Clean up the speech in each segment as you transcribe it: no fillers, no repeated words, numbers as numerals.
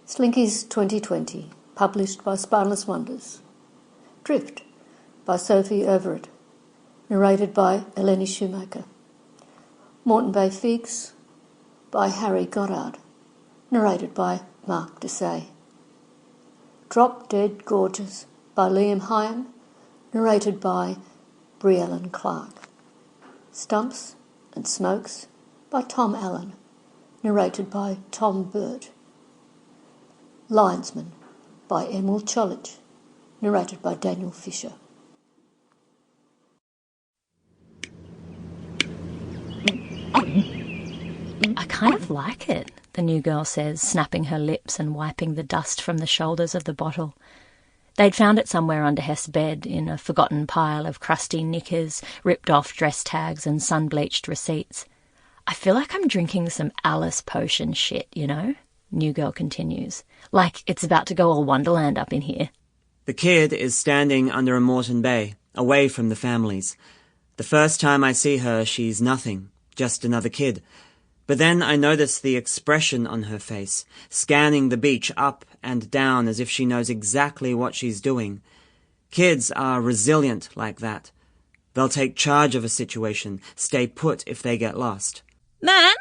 Slinkies 2020, published by Spineless Wonders. Drift, by Sophie Everett, narrated by Eleni Schumacher. Moreton Bay Figs, by Harry Goddard, narrated by Mark Dessaix. Drop Dead Gorgeous, by Liam Hyam, narrated by Briallen Clarke. Stumps and Smokes, by Tom Allen, narrated by Tom Burt. Linesman, by Emil Čolić, narrated by Daniel Fischer. I kind of like it, the new girl says, snapping her lips and wiping the dust from the shoulders of the bottle. They'd found it somewhere under Hess's bed, in a forgotten pile of crusty knickers, ripped-off dress tags and sun-bleached receipts. I feel like I'm drinking some Alice potion shit, you know? New girl continues. Like it's about to go all Wonderland up in here. The kid is standing under a Moreton Bay, away from the families. The first time I see her, she's nothing, just another kid. But then I notice the expression on her face, scanning the beach up and down as if she knows exactly what she's doing. Kids are resilient like that. They'll take charge of a situation, stay put if they get lost. Ma'am,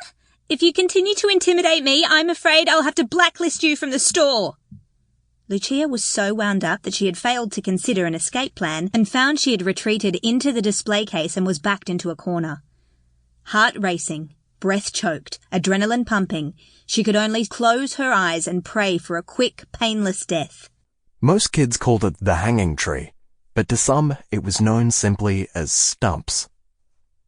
if you continue to intimidate me, I'm afraid I'll have to blacklist you from the store. Lucia was so wound up that she had failed to consider an escape plan and found she had retreated into the display case and was backed into a corner. Heart racing, breath choked, adrenaline pumping, she could only close her eyes and pray for a quick, painless death. Most kids called it the hanging tree, but to some it was known simply as Stumps.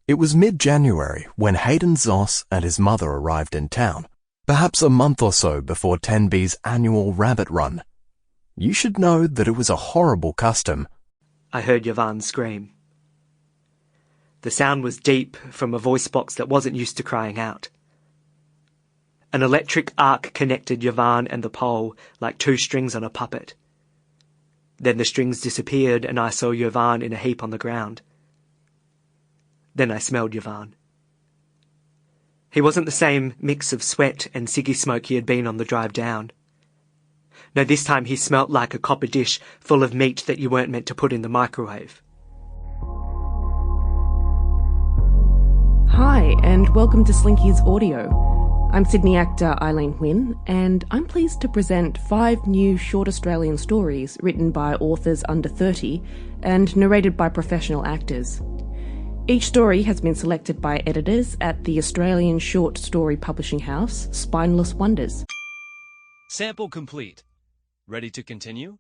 It was mid-January when Hayden Zoss and his mother arrived in town, perhaps a month or so before 10B's annual rabbit run. You should know that it was a horrible custom. I heard Yvonne scream. The sound was deep from a voice box that wasn't used to crying out. An electric arc connected Yvonne and the pole like two strings on a puppet. Then the strings disappeared and I saw Yvonne in a heap on the ground. Then I smelled Yvonne. He wasn't the same mix of sweat and ciggy smoke he had been on the drive down. No, this time he smelt like a copper dish full of meat that you weren't meant to put in the microwave. Hi, and welcome to Slinkies Audio. I'm Sydney actor Eileen Huynh, and I'm pleased to present 5 new short Australian stories written by authors under 30 and narrated by professional actors. Each story has been selected by editors at the Australian short story publishing house, Spineless Wonders. Sample complete. Ready to continue?